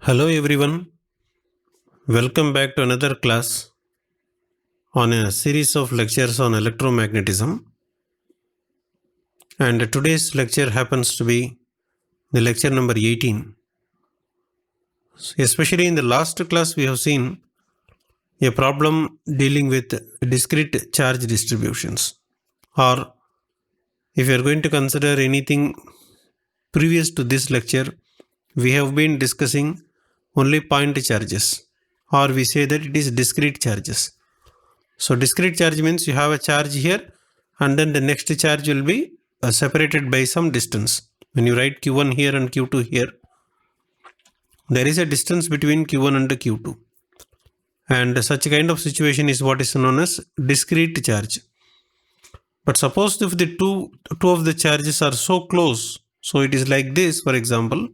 Hello everyone, welcome back to another class on a series of lectures on electromagnetism. And today's lecture happens to be the lecture number 18. Especially in the last class, we have seen a problem dealing with discrete charge distributions. Or if you are going to consider anything previous to this lecture, we have been discussing only point charges, or we say that it is discrete charges. So discrete charge means you have a charge here and then the next charge will be separated by some distance. When you write Q1 here and Q2 here, there is a distance between Q1 and Q2. And such kind of situation is what is known as discrete charge. But suppose if the two of the charges are so close, so it is like this, for example,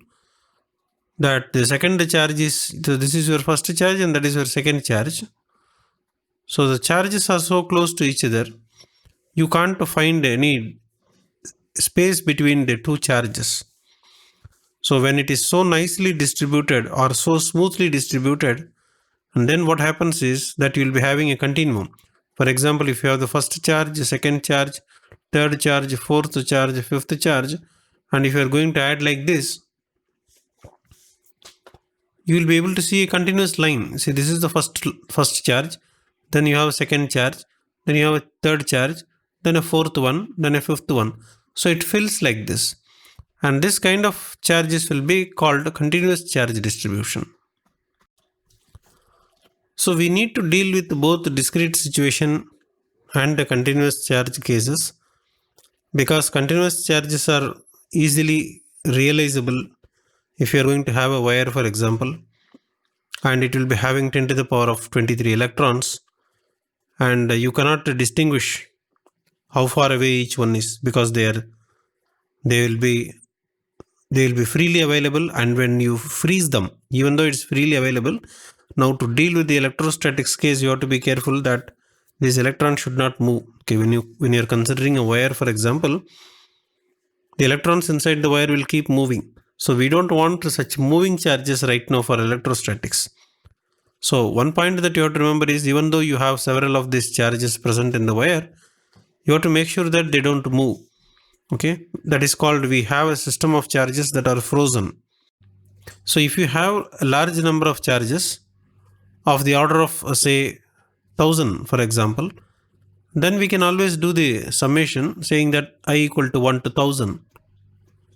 that the second charge is, so this is your first charge and that is your second charge. So the charges are so close to each other, you can't find any space between the two charges. So when it is so nicely distributed or so smoothly distributed, and then what happens is that you will be having a continuum. For example, if you have the first charge, second charge, third charge, fourth charge, fifth charge, and if you are going to add like this, you will be able to see a continuous line. See, this is the first charge, then you have a second charge, then you have a third charge, then a fourth one, then a fifth one. So it fills like this. And this kind of charges will be called continuous charge distribution. So we need to deal with both discrete situation and the continuous charge cases, because continuous charges are easily realizable if you are going to have a wire, for example, and it will be having 10 to the power of 23 electrons, and you cannot distinguish how far away each one is, because they will be freely available. And when you freeze them, even though it's freely available, now to deal with the electrostatics case, you have to be careful that this electron should not move. Okay, when you are considering a wire, for example, the electrons inside the wire will keep moving. So we don't want such moving charges right now for electrostatics. So one point that you have to remember is, even though you have several of these charges present in the wire, you have to make sure that they don't move. Okay, that is called, we have a system of charges that are frozen. So if you have a large number of charges of the order of say 1000, for example, then we can always do the summation saying that I equal to 1 to 1000.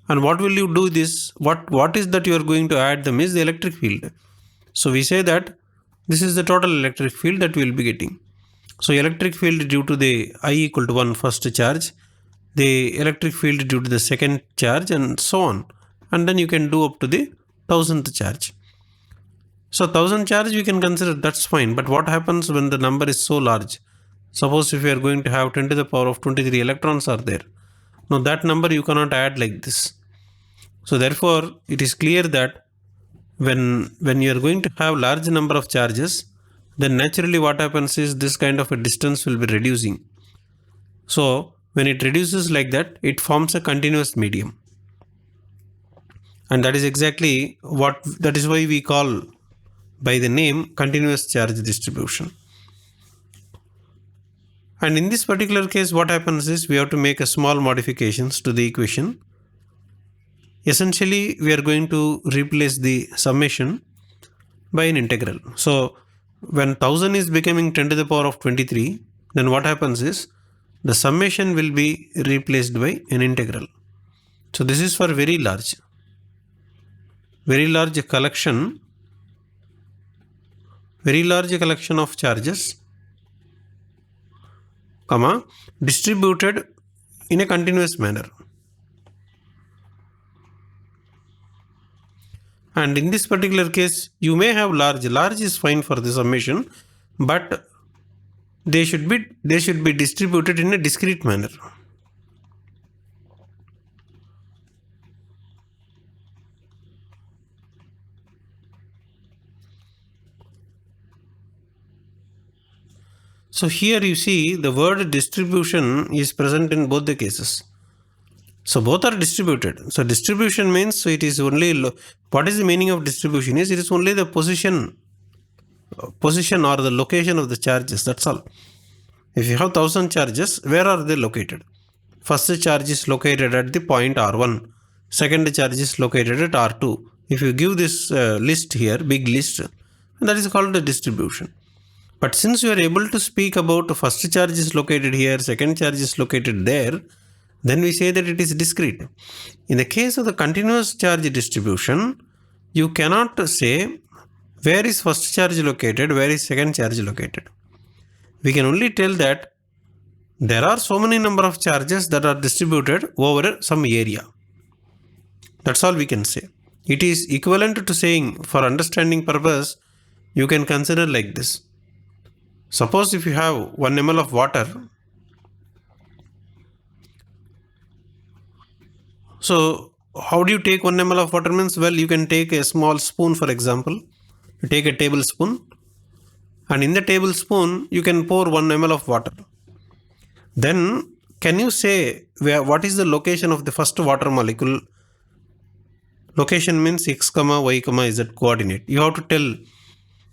And what will you do this? What is that you are going to add them is the electric field. So we say that this is the total electric field that we will be getting. So electric field due to the I equal to 1 first charge, the electric field due to the second charge, and so on. And then you can do up to the 1000th charge. So 1000 charge we can consider, that's fine. But what happens when the number is so large? Suppose if you are going to have 10 to the power of 23 electrons are there. Now that number you cannot add like this. So therefore it is clear that when you are going to have large number of charges, then naturally what happens is this kind of a distance will be reducing. So when it reduces like that, it forms a continuous medium. And that is exactly that is why we call by the name continuous charge distribution. And in this particular case, what happens is we have to make a small modifications to the equation. Essentially, we are going to replace the summation by an integral. So when 1000 is becoming 10 to the power of 23, then what happens is the summation will be replaced by an integral. So this is for very large collection of charges, distributed in a continuous manner. And in this particular case, you may have large is fine for the summation, but they should be distributed in a discrete manner. So here you see the word distribution is present in both the cases. So both are distributed. So distribution means it is only, what is the meaning of distribution is it is only the position or the location of the charges, that's all. If you have 1000 charges, where are they located? First charge is located at the point R1, second charge is located at R2. If you give this list here, big list, that is called the distribution. But since you are able to speak about first charge is located here, second charge is located there, then we say that it is discrete. In the case of the continuous charge distribution, you cannot say where is first charge located, where is second charge located. We can only tell that there are so many number of charges that are distributed over some area. That's all we can say. It is equivalent to saying, for understanding purpose, you can consider like this. Suppose if you have 1 ml of water, so how do you take 1 ml of water means? Well, you can take a small spoon, for example. You take a tablespoon, and in the tablespoon, you can pour 1 ml of water. Then, can you say what is the location of the first water molecule? Location means x, y, z coordinate. You have to tell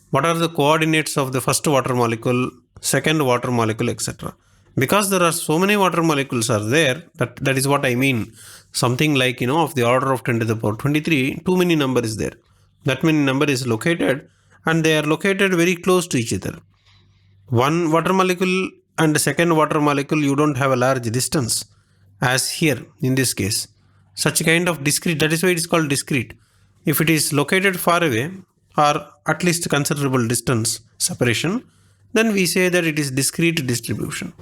what are the coordinates of the first water molecule, second water molecule, etc. Because there are so many water molecules are there, that is what I mean. Something like, of the order of 10 to the power 23, too many number is there. That many number is located, and they are located very close to each other. One water molecule and the second water molecule, you don't have a large distance, as here in this case. Such kind of discrete, that is why it is called discrete. If it is located far away, or at least considerable distance separation, then we say that it is discrete distribution.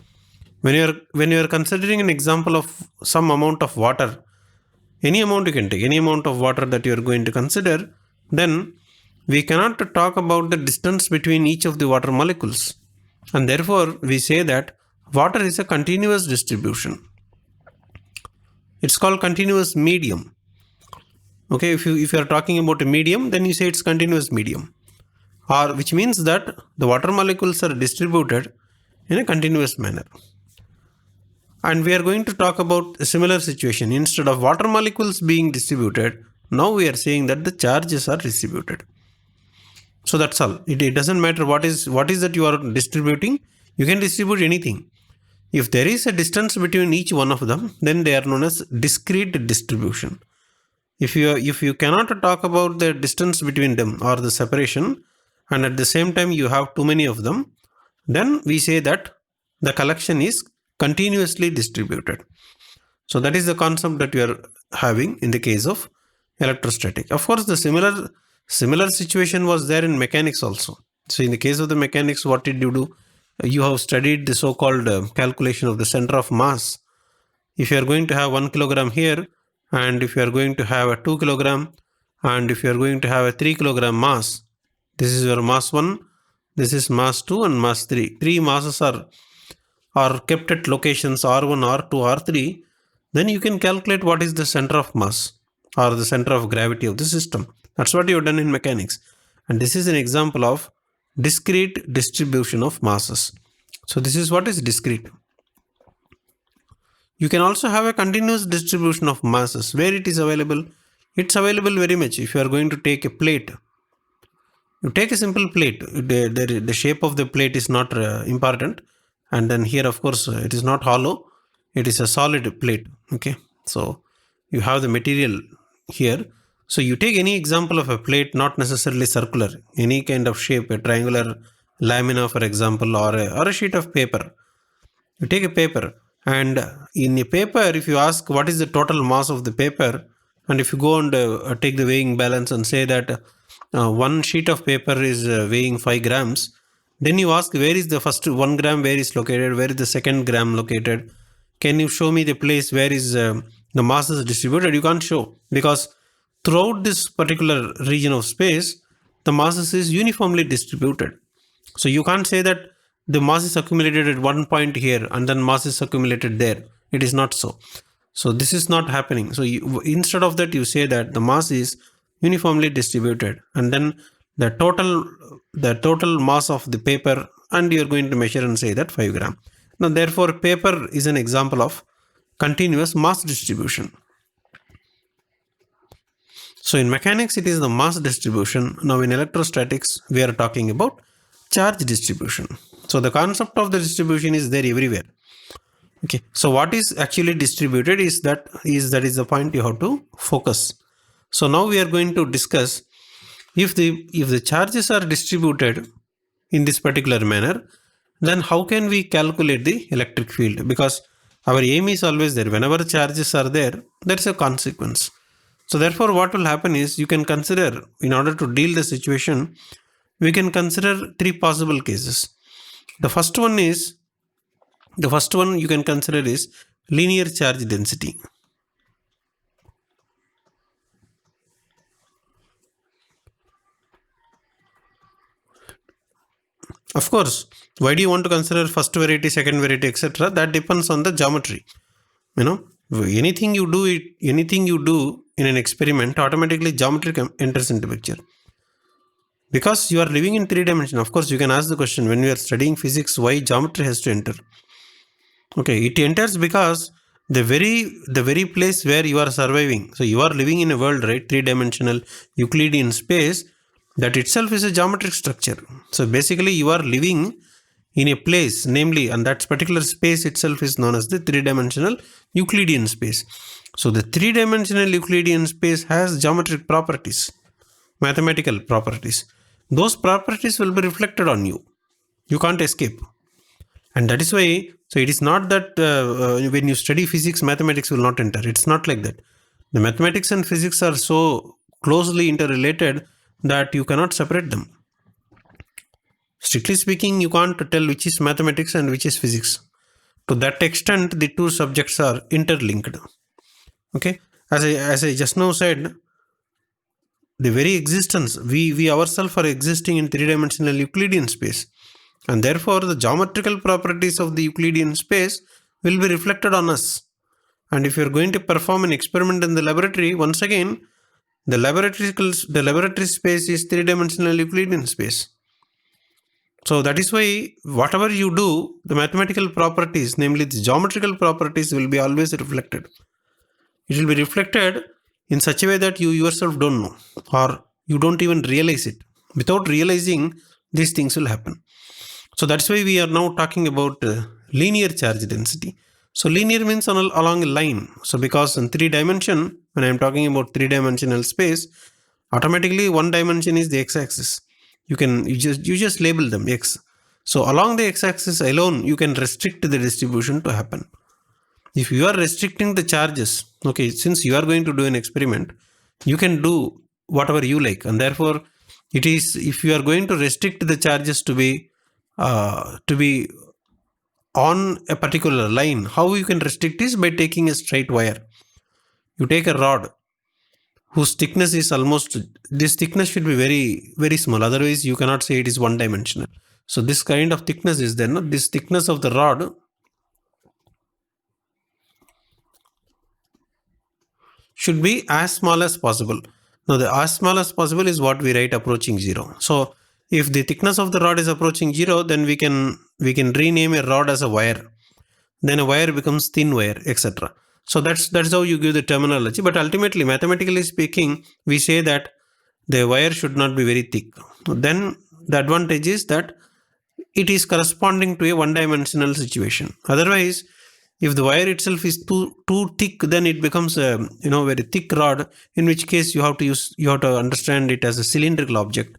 When you are considering an example of some amount of water, any amount you can take, any amount of water that you are going to consider, then we cannot talk about the distance between each of the water molecules. And therefore, we say that water is a continuous distribution. It's called continuous medium. Okay, if you are talking about a medium, then you say it's continuous medium. Or which means that the water molecules are distributed in a continuous manner. And we are going to talk about a similar situation. Instead of water molecules being distributed, now we are saying that the charges are distributed. So that's all. It doesn't matter what is that you are distributing. You can distribute anything. If there is a distance between each one of them, then they are known as discrete distribution. If you cannot talk about the distance between them or the separation, and at the same time you have too many of them, then we say that the collection is continuously distributed. So that is the concept that you are having in the case of electrostatic. Of course, the similar situation was there in mechanics also. So in the case of the mechanics, what did you do? You have studied the so-called calculation of the center of mass. If you are going to have 1 kilogram here, and if you are going to have a 2 kilogram, and if you are going to have a 3 kilogram mass, this is your mass 1, this is mass 2 and mass 3. Three masses are kept at locations R1, R2, R3. Then you can calculate what is the center of mass or the center of gravity of the system. That's what you have done in mechanics. And this is an example of discrete distribution of masses. So this is what is discrete. You can also have a continuous distribution of masses. Where it is available? It's available very much. If you are going to take a plate, you take a simple plate. The shape of the plate is not important. And then here, of course, it is not hollow. It is a solid plate. Okay. So you have the material here. So you take any example of a plate, not necessarily circular, any kind of shape, a triangular lamina, for example, or a sheet of paper. You take a paper, and in a paper, if you ask what is the total mass of the paper, and if you go and take the weighing balance and say that one sheet of paper is weighing 5 grams, then you ask where is the first 1 gram, where is located, where is the second gram located? Can you show me the place where is the mass is distributed? You can't show, because throughout this particular region of space, the masses is uniformly distributed. So you can't say that the mass is accumulated at one point here and then mass is accumulated there. It is not so. So this is not happening. So instead of that, you say that the mass is uniformly distributed, and then the total mass of the paper, and you are going to measure and say that 5 gram. Now therefore, paper is an example of continuous mass distribution. So in mechanics, it is the mass distribution. Now in electrostatics, we are talking about charge distribution. So the concept of the distribution is there everywhere. Okay. So what is actually distributed is that is the point you have to focus. So now we are going to discuss if the charges are distributed in this particular manner, then how can we calculate the electric field? Because our aim is always there. Whenever charges are there, there is a consequence. So therefore, what will happen is you can consider, in order to deal the situation, we can consider three possible cases. The first one you can consider is linear charge density. Of course, why do you want to consider first variety, second variety, etc.? That depends on the geometry. Anything you do in an experiment, automatically geometry enters into picture. Because you are living in 3 dimensions. Of course, you can ask the question, when we are studying physics, why geometry has to enter? Okay, it enters because the very place where you are surviving. So you are living in a world, right? 3-dimensional Euclidean space. That itself is a geometric structure. So basically, you are living in a place, namely, and that particular space itself is known as the 3-dimensional Euclidean space. So the 3-dimensional Euclidean space has geometric properties, mathematical properties. Those properties will be reflected on you. You can't escape. And that is why, so it is not that when you study physics, mathematics will not enter. It's not like that. The mathematics and physics are so closely interrelated that you cannot separate them. Strictly speaking, you can't tell which is mathematics and which is physics. To that extent, the two subjects are interlinked. Okay, as I just now said, the very existence, we ourselves are existing in 3-dimensional Euclidean space, and therefore the geometrical properties of the Euclidean space will be reflected on us. And if you are going to perform an experiment in the laboratory, once again, the laboratory space is 3-dimensional Euclidean space. So that is why whatever you do, the mathematical properties, namely the geometrical properties, will be always reflected. It will be reflected in such a way that you yourself don't know, or you don't even realize it. Without realizing, these things will happen. So that's why we are now talking about linear charge density. So linear means along a line. So because in 3-dimension, when I am talking about 3-dimensional space, automatically one dimension is the x-axis. You just label them x. So along the x-axis alone, you can restrict the distribution to happen. If you are restricting the charges, okay, since you are going to do an experiment, you can do whatever you like, and therefore it is, if you are going to restrict the charges to be on a particular line, how you can restrict is by taking a straight wire. You take a rod whose thickness is this thickness should be very, very small. Otherwise, you cannot say it is 1-dimensional. So this kind of thickness is there. No? This thickness of the rod should be as small as possible. Now, the as small as possible is what we write approaching 0. So if the thickness of the rod is approaching 0, then we can rename a rod as a wire. Then a wire becomes thin wire, etc. So that's how you give the terminology. But ultimately, mathematically speaking, we say that the wire should not be very thick. Then the advantage is that it is corresponding to a 1-dimensional situation. Otherwise, if the wire itself is too thick, then it becomes a very thick rod. In which case, you have to understand it as a cylindrical object.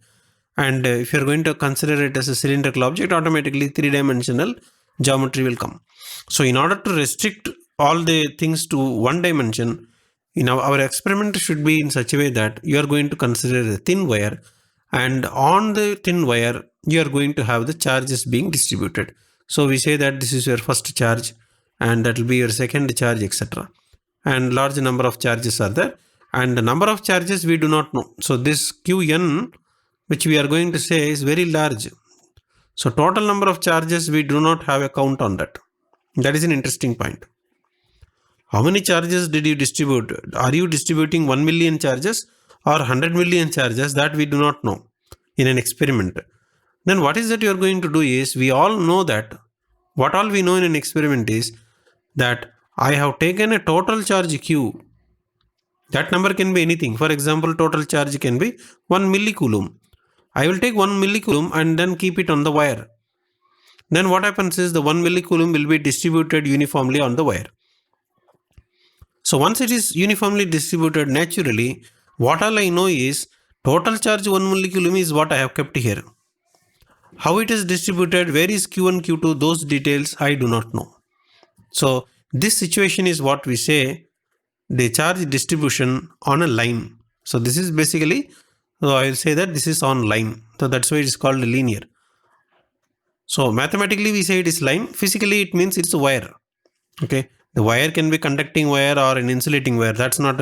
And if you are going to consider it as a cylindrical object, automatically 3-dimensional geometry will come. So in order to restrict all the things to 1 dimension, our experiment should be in such a way that you are going to consider a thin wire, and on the thin wire, you are going to have the charges being distributed. So we say that this is your first charge, and that will be your second charge, etc. And large number of charges are there, and the number of charges we do not know. So this Qn, which we are going to say, is very large. So total number of charges, we do not have a count on that. That is an interesting point. How many charges did you distribute? Are you distributing 1 million charges or 100 million charges? That we do not know in an experiment. Then what is that you are going to do is, we all know that, what all we know in an experiment is that I have taken a total charge Q. That number can be anything. For example, total charge can be 1 millicoulomb. I will take 1 millicoulomb and then keep it on the wire. Then what happens is the 1 millicoulomb will be distributed uniformly on the wire. So once it is uniformly distributed naturally, what all I know is total charge 1 millicoulomb is what I have kept here. How it is distributed, where is Q1, Q2, those details I do not know. So this situation is what we say the charge distribution on a line. So this is basically, so I will say that this is on line. So that's why it is called linear. So mathematically we say it is line. Physically it means it's a wire. Okay. The wire can be conducting wire or an insulating wire. That's not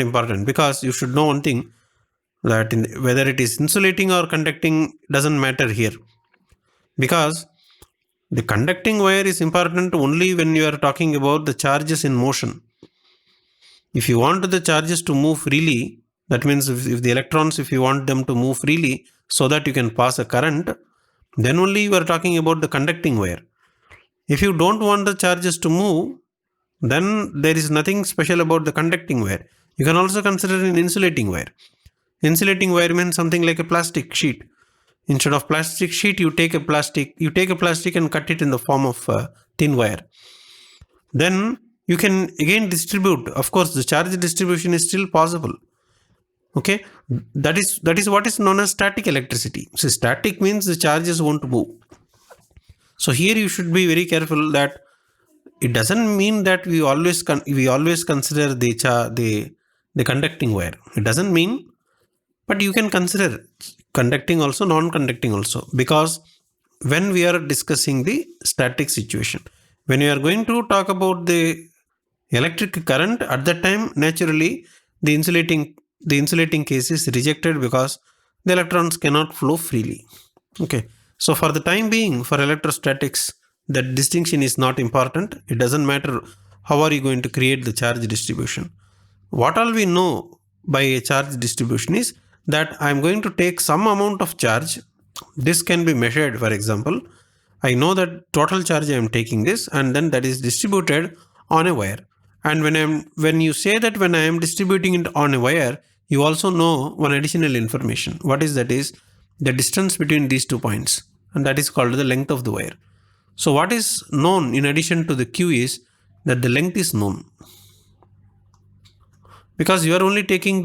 important, because you should know one thing, that whether it is insulating or conducting doesn't matter here, because the conducting wire is important only when you are talking about the charges in motion. If you want the charges to move freely, that means if the electrons, if you want them to move freely so that you can pass a current, then only you are talking about the conducting wire. If you don't want the charges to move, then there is nothing special about the conducting wire. You can also consider an insulating wire. Insulating wire means something like a plastic sheet. Instead of plastic sheet, you take a plastic and cut it in the form of thin wire. Then you can again distribute. Of course, the charge distribution is still possible. Okay, that is what is known as static electricity. So static means the charges won't move. So here you should be very careful that it doesn't mean that we always consider the conducting wire. It doesn't mean, but you can consider conducting also, non-conducting also, because when we are discussing the static situation, when you are going to talk about the electric current, at that time naturally the insulating case is rejected because the electrons cannot flow freely. Okay, so for the time being, for electrostatics, that distinction is not important. It doesn't matter how are you going to create the charge distribution. What all we know by a charge distribution is that I am going to take some amount of charge. This can be measured. For example, I know that total charge I am taking this, and then that is distributed on a wire. And when you say that when I am distributing it on a wire, you also know one additional information. What is that? Is the distance between these 2 points, and that is called the length of the wire. So what is known in addition to the Q is that the length is known, because you are only taking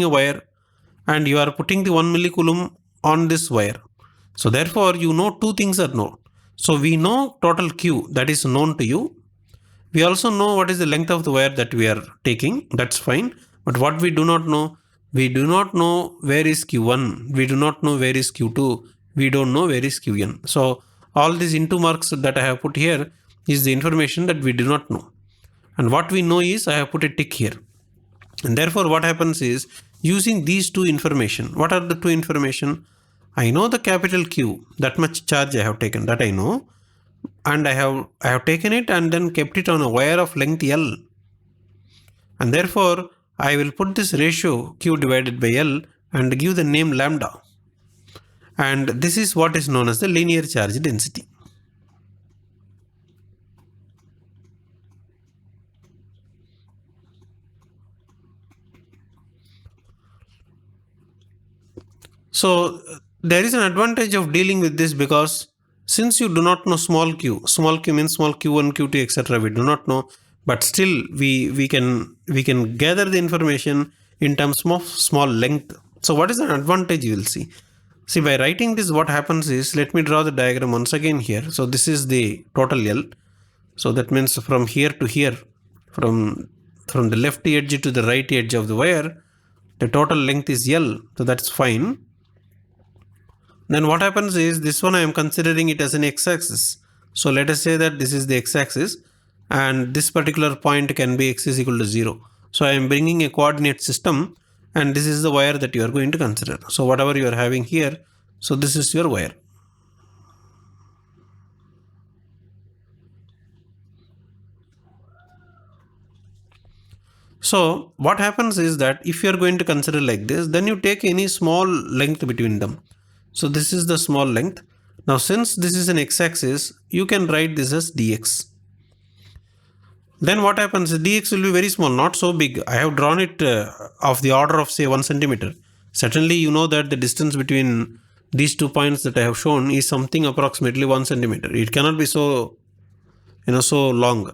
a wire and you are putting the 1 millicoulomb on this wire. So therefore you know two things are known. So we know total Q, that is known to you. We also know what is the length of the wire that we are taking. That's fine. But what we do not know, we do not know where is Q1. We do not know where is Q2. We don't know where is Qn. So all these into marks that I have put here is the information that we do not know. And what we know is I have put a tick here. And therefore what happens is, using these two information, what are the two information? I know the capital Q, that much charge I have taken, that I know. And I have taken it and then kept it on a wire of length L. And therefore I will put this ratio Q divided by L and give the name lambda. And this is what is known as the linear charge density. So there is an advantage of dealing with this, because since you do not know small q means small q1, q2, etc. we do not know, but still we can gather the information in terms of small length. So what is an advantage you will see? See, by writing this, what happens is, let me draw the diagram once again here. So this is the total L. So that means from here to here, from the left edge to the right edge of the wire, the total length is L. So that's fine. Then what happens is, this one I am considering it as an x-axis. So let us say that this is the x-axis and this particular point can be x is equal to 0. So I am bringing a coordinate system, and this is the wire that you are going to consider. So whatever you are having here, so this is your wire. So what happens is that if you are going to consider like this, then you take any small length between them. So this is the small length. Now since this is an x-axis, you can write this as dx. then what happens? Dx will be very small, not so big. I have drawn it of the order of say 1 centimeter. Certainly, you know that the distance between these 2 points that I have shown is something approximately 1 centimeter. It cannot be so, so long.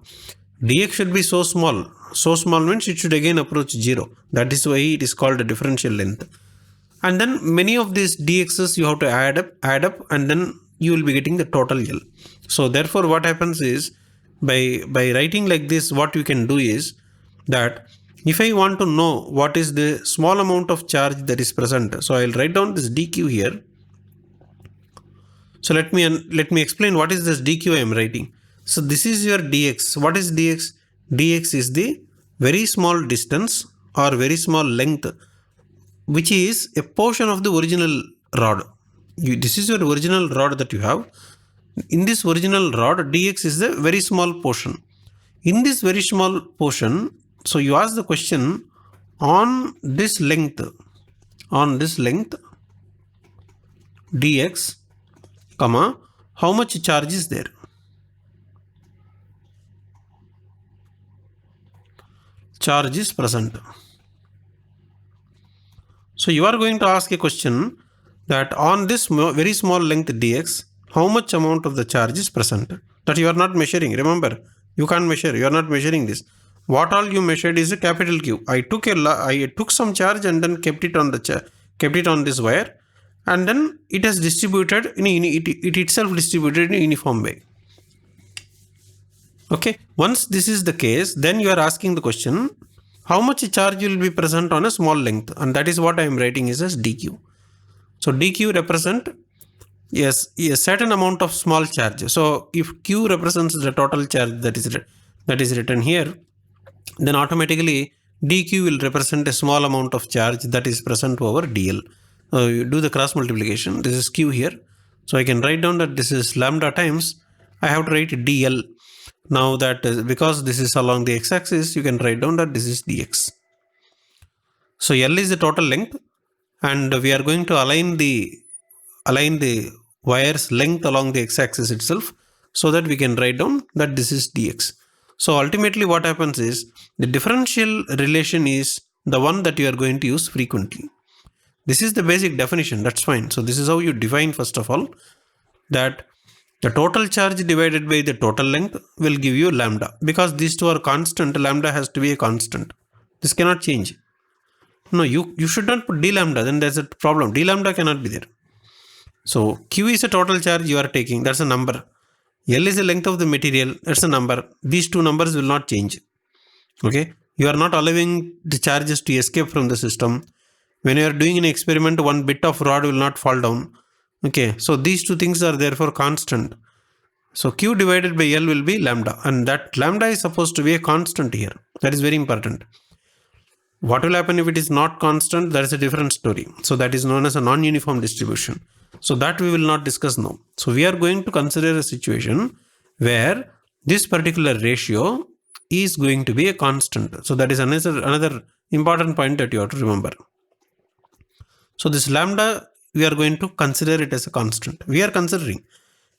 Dx should be so small. So small means it should again approach 0. That is why it is called a differential length. And then many of these dx's you have to add up, and then you will be getting the total L. So therefore, what happens is by writing like this, what you can do is that if I want to know what is the small amount of charge that is present, so I will write down this dq here. So let me explain what is this dq I am writing. So this is your dx. What is dx? Dx is the very small distance or very small length, which is a portion of the original rod. This is your original rod that you have. In this original rod, dx is the very small portion. In this very small portion, so you ask the question, on this length dx, comma, how much charge is there? Charge is present. So you are going to ask a question that on this very small length dx, how much amount of the charge is present? That you are not measuring. Remember, you can't measure. You are not measuring this. What all you measured is a capital Q. I took some charge and then kept it on this wire, and then it has distributed. It itself distributed in a uniform way. Okay. Once this is the case, then you are asking the question, how much charge will be present on a small length? And that is what I am writing is as dq. So dq represent, yes, a certain amount of small charge. So if q represents the total charge that is written here, then automatically dq will represent a small amount of charge that is present over dl. You do the cross multiplication. This is q here. So I can write down that this is lambda times, I have to write dl. Now that because this is along the x-axis, you can write down that this is dx. So L is the total length, and we are going to align the wire's length along the x-axis itself, so that we can write down that this is dx. So ultimately what happens is the differential relation is the one that you are going to use frequently. This is the basic definition. That's fine. So this is how you define, first of all, that the total charge divided by the total length will give you lambda. Because these two are constant, lambda has to be a constant. This cannot change. No, you should not put d lambda, then there's a problem. D lambda cannot be there. So Q is a total charge you are taking, that's a number. L is the length of the material, that's a number. These two numbers will not change. Okay, you are not allowing the charges to escape from the system. When you are doing an experiment, one bit of rod will not fall down. Okay, so these two things are therefore constant. So Q divided by L will be lambda, and that lambda is supposed to be a constant here. That is very important. What will happen if it is not constant? That is a different story. So that is known as a non-uniform distribution. So that we will not discuss now. So we are going to consider a situation where this particular ratio is going to be a constant. So that is another important point that you have to remember. So this lambda, we are going to consider it as a constant. We are considering.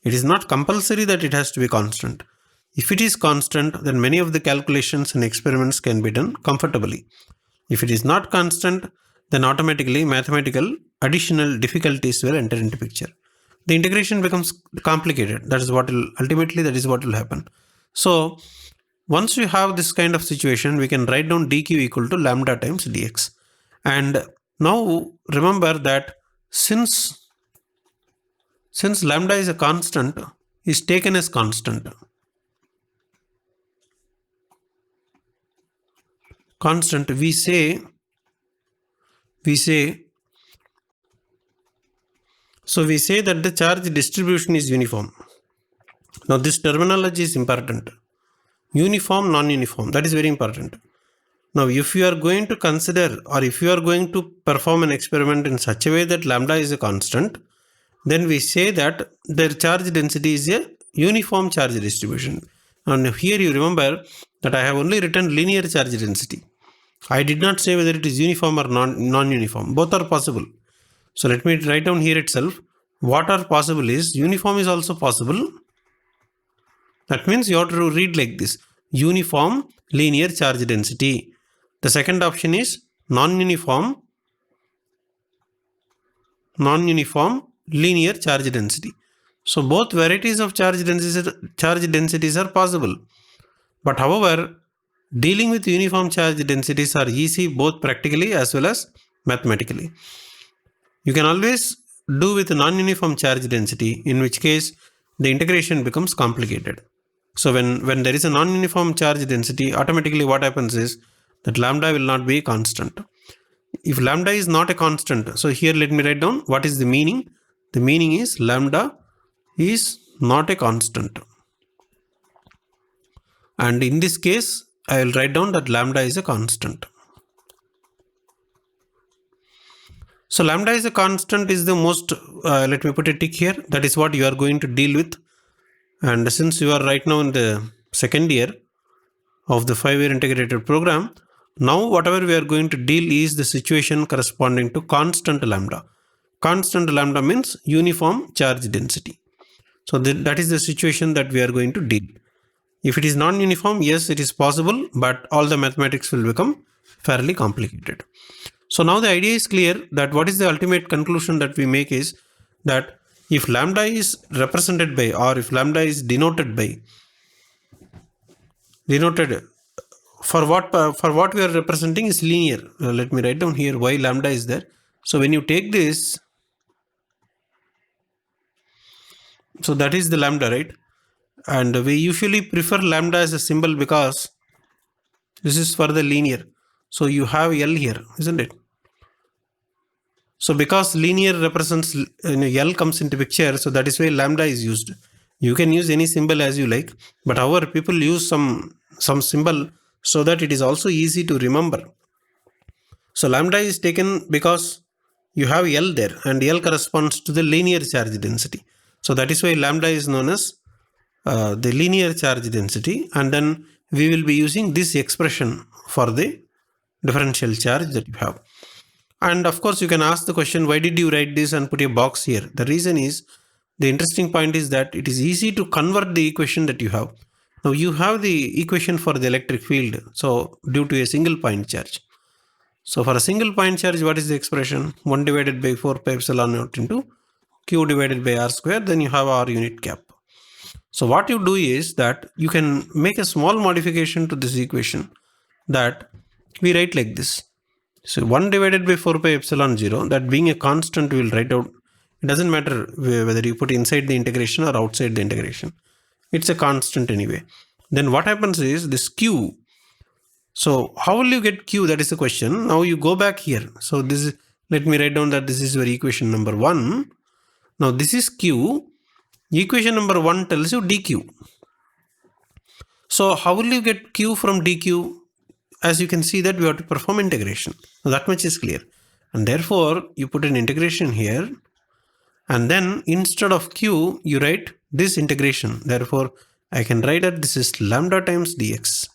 It is not compulsory that it has to be constant. If it is constant, then many of the calculations and experiments can be done comfortably. If it is not constant, then automatically mathematical additional difficulties will enter into picture. The integration becomes complicated. That is what will happen. So once we have this kind of situation, we can write down dq equal to lambda times dx. And now remember that since lambda is a constant, is taken as constant. Constant, we say, so we say that the charge distribution is uniform. Now this terminology is important. Uniform, non-uniform, that is very important. Now if you are going to consider, or if you are going to perform an experiment in such a way that lambda is a constant, then we say that the charge density is a uniform charge distribution. And here you remember that I have only written linear charge density. I did not say whether it is uniform or non-uniform. Both are possible. So let me write down here itself. What are possible is uniform is also possible. That means you have to read like this. uniform linear charge density. The second option is non-uniform linear charge density. So both varieties of charge densities are possible. But however, dealing with uniform charge densities are easy both practically as well as mathematically. You can always do with non-uniform charge density, in which case the integration becomes complicated. So when there is a non-uniform charge density, automatically what happens is that lambda will not be constant. If lambda is not a constant, so here let me write down what is the meaning. The meaning is lambda is not a constant. And in this case, I will write down that lambda is a constant. So lambda is a constant is the most, let me put a tick here. That is what you are going to deal with. And since you are right now in the second year of the 5-year integrated program, now whatever we are going to deal is the situation corresponding to constant lambda. Constant lambda means uniform charge density. So that is the situation that we are going to deal. If it is non-uniform, yes, it is possible, but all the mathematics will become fairly complicated. So now the idea is clear that what is the ultimate conclusion that we make is that if lambda is represented by, or if lambda is denoted for what we are representing is linear. Let me write down here why lambda is there. So when you take this, so that is the lambda, right? And we usually prefer lambda as a symbol because this is for the linear. So you have L here, isn't it? So because linear represents, L comes into picture, so that is why lambda is used. You can use any symbol as you like, but however people use some symbol so that it is also easy to remember. So lambda is taken because you have L there, and L corresponds to the linear charge density. So that is why lambda is known as the linear charge density, and then we will be using this expression for the differential charge that you have. And of course, you can ask the question, why did you write this and put a box here? The reason is, the interesting point is that it is easy to convert the equation that you have. Now you have the equation for the electric field, so due to a single point charge. So for a single point charge, what is the expression? 1 divided by 4 pi epsilon naught into Q divided by R square, then you have R unit cap. So what you do is that you can make a small modification to this equation, that we write like this. So 1 divided by 4 pi epsilon 0, that being a constant, we will write out. It doesn't matter whether you put inside the integration or outside the integration. It's a constant anyway. Then what happens is this Q. So how will you get Q? That is the question. Now you go back here. So this is, let me write down that this is your equation number 1. Now this is Q. Equation number 1 tells you dq. So how will you get Q from dq? As you can see that we have to perform integration. Now that much is clear. And therefore you put an integration here, and then instead of Q you write this integration. Therefore I can write that this is lambda times dx,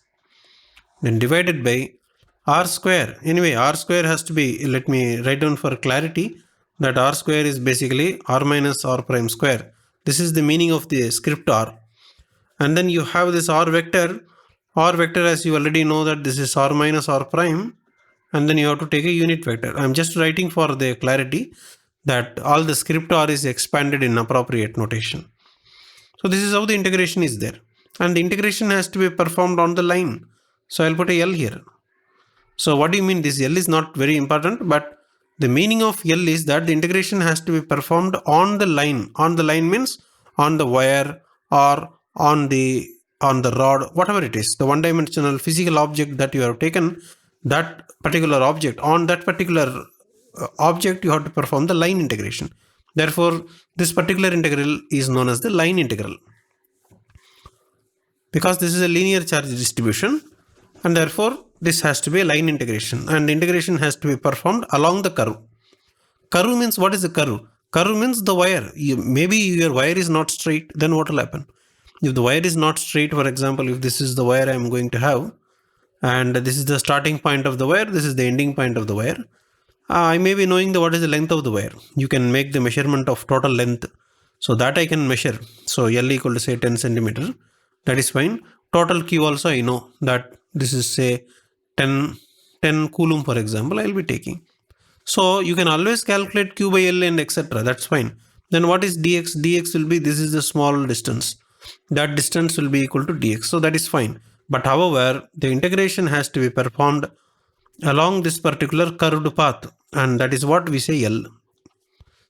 then divided by R square. Anyway, R square has to be, let me write down for clarity, that R square is basically R minus R prime square. This is the meaning of the script R. And then you have this R vector. R vector, as you already know, that this is R minus R prime, and then you have to take a unit vector. I am just writing for the clarity that all the script R is expanded in appropriate notation. So this is how the integration is there, and the integration has to be performed on the line. So I'll put a L here. So what do you mean? This L is not very important, but the meaning of L is that the integration has to be performed on the line. On the line means on the wire or on the rod, whatever it is, the one-dimensional physical object that you have taken, that particular object, on that particular object you have to perform the line integration. Therefore, this particular integral is known as the line integral, because this is a linear charge distribution, and therefore this has to be a line integration, and the integration has to be performed along the curve. Curve means, what is the curve? Curve means the wire. Maybe your wire is not straight, then what will happen? If the wire is not straight, for example, if this is the wire I am going to have, and this is the starting point of the wire, this is the ending point of the wire, I may be knowing what is the length of the wire. You can make the measurement of total length, so that I can measure. So L equal to say 10 centimeter, that is fine. total Q also I know that this is say 10 Coulomb, for example, I will be taking. So you can always calculate Q by L and etc. That's fine. Then what is dx? Dx will be, this is the small distance. That distance will be equal to dx. So that is fine. But however, the integration has to be performed along this particular curved path, and that is what we say L.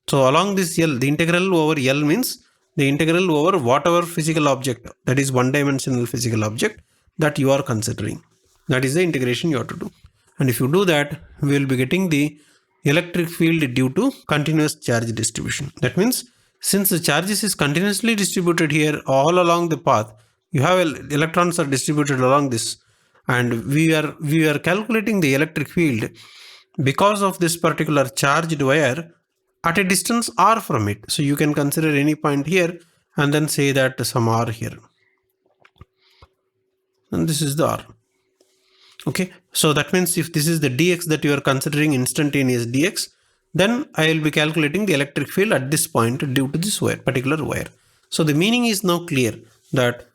So along this L, the integral over L means the integral over whatever physical object, that is one-dimensional physical object that you are considering. That is the integration you have to do. And if you do that, we will be getting the electric field due to continuous charge distribution. That means since the charges is continuously distributed here all along the path, you have electrons are distributed along this, and we are calculating the electric field because of this particular charged wire at a distance r from it. So you can consider any point here and then say that some r here, and this is the r. Okay, so that means if this is the dx that you are considering, instantaneous dx, then I will be calculating the electric field at this point due to this wire, particular wire. So the meaning is now clear that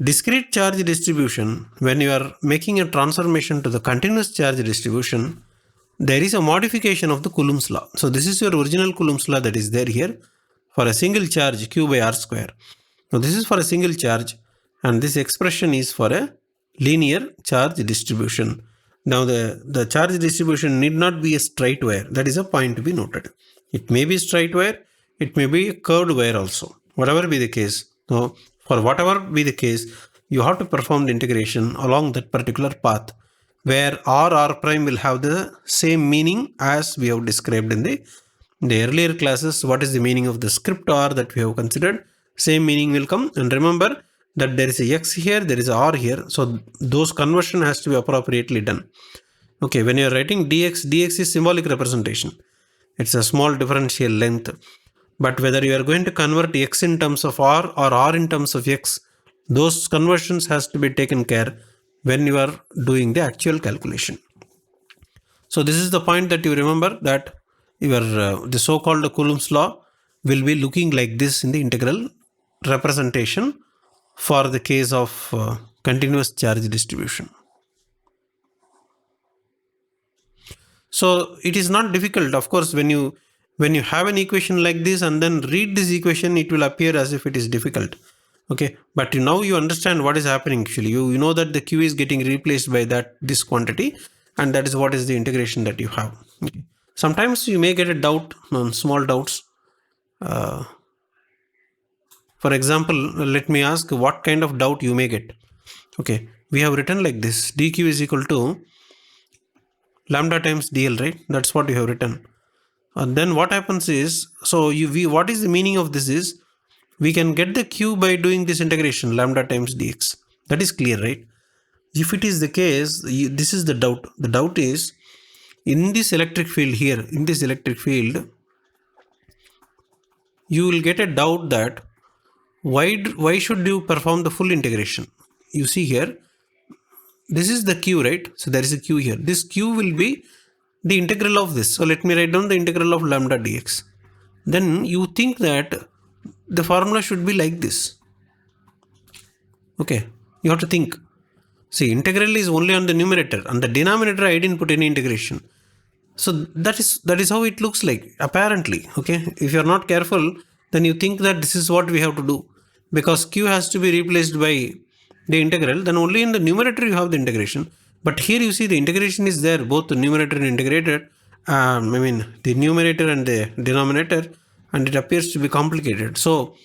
discrete charge distribution, when you are making a transformation to the continuous charge distribution, there is a modification of the Coulomb's law. So this is your original Coulomb's law that is there here for a single charge Q by R square. Now this is for a single charge, and this expression is for a linear charge distribution. Now the charge distribution need not be a straight wire. That is a point to be noted. It may be straight wire, it may be a curved wire also, whatever be the case. Now for whatever be the case, you have to perform the integration along that particular path where r prime will have the same meaning as we have described in the earlier classes. What is the meaning of the script r that we have considered? Same meaning will come. And remember that there is a x here, there is a r here. So those conversion has to be appropriately done. Okay, when you are writing dx, dx is symbolic representation. It's a small differential length. But whether you are going to convert x in terms of r or r in terms of x, those conversions has to be taken care when you are doing the actual calculation. So this is the point that you remember, that your the so-called Coulomb's law will be looking like this in the integral representation for the case of continuous charge distribution. So it is not difficult. Of course, when you have an equation like this and then read this equation, it will appear as if it is difficult. Okay, but now you understand what is happening actually. You know that the Q is getting replaced by this quantity, and that is what is the integration that you have. Okay. Sometimes you may get a doubt, small doubts. For example, let me ask what kind of doubt you may get. Okay, we have written like this: dq is equal to lambda times dl, right? That's what you have written. And then what happens is, so what is the meaning of this is, we can get the Q by doing this integration lambda times dx. That is clear, right? If it is the case, this is the doubt. The doubt is, in this electric field here, in this electric field, you will get a doubt that why should you perform the full integration? You see here, this is the Q, right? So there is a Q here. This Q will be the integral of this. So let me write down the integral of lambda dx. Then you think that the formula should be like this. Okay, you have to think. See, integral is only on the numerator, and the denominator I didn't put any integration. So that is how it looks like apparently. Okay, if you are not careful, then you think that this is what we have to do, because Q has to be replaced by the integral. Then only in the numerator you have the integration. But here you see the integration is there, both the numerator and integrated. The numerator and the denominator, and it appears to be complicated. So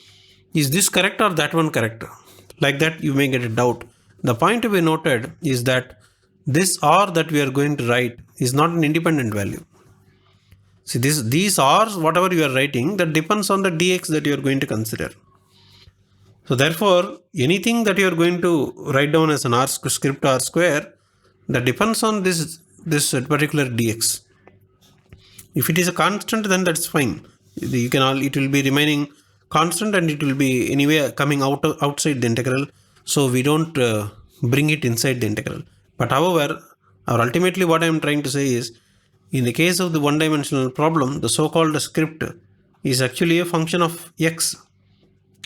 is this correct or that one correct? Like that you may get a doubt. The point to be noted is that this r that we are going to write is not an independent value. See, these r's, whatever you are writing, that depends on the dx that you are going to consider. So therefore, anything that you are going to write down as an script r square, that depends on this particular dx. If it is a constant, then that's fine. It will be remaining constant, and it will be anyway coming outside the integral. So we don't bring it inside the integral. But however, ultimately what I am trying to say is, in the case of the one-dimensional problem, the so-called script is actually a function of x,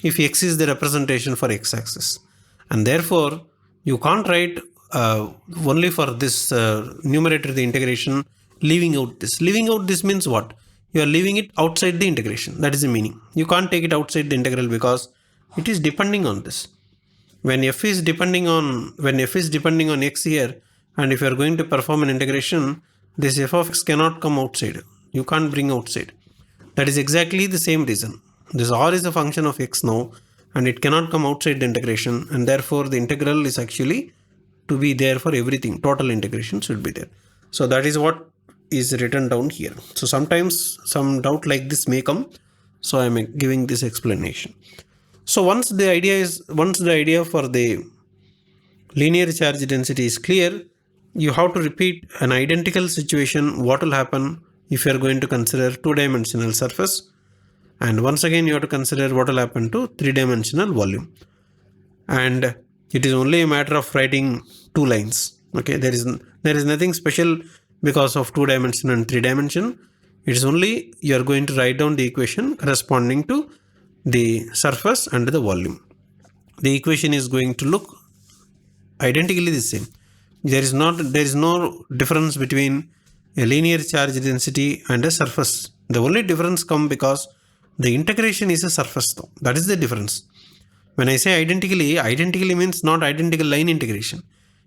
if x is the representation for x-axis. and therefore you can't write only for this numerator the integration leaving out this. Leaving out this means what? You are leaving it outside the integration. That is the meaning. You can't take it outside the integral because it is depending on this. When f is depending on x here, and if you are going to perform an integration, this f of x cannot come outside. You can't bring outside. That is exactly the same reason. This r is a function of x now, and it cannot come outside the integration, and therefore the integral is actually to be there for everything. Total integration should be there. So that is what is written down here. So sometimes some doubt like this may come, so I am giving this explanation. So once the idea for the linear charge density is clear, you have to repeat an identical situation. What will happen if you are going to consider two-dimensional surface, and once again you have to consider what will happen to three-dimensional volume. And it is only a matter of writing two lines. Okay, there is nothing special because of 2 dimension and 3 dimension. It is only you are going to write down the equation corresponding to the surface and the volume. The equation is going to look identically the same. There is no difference between a linear charge density and a surface. The only difference comes because the integration is a surface though. That is the difference. When I say identically means not identical line integration.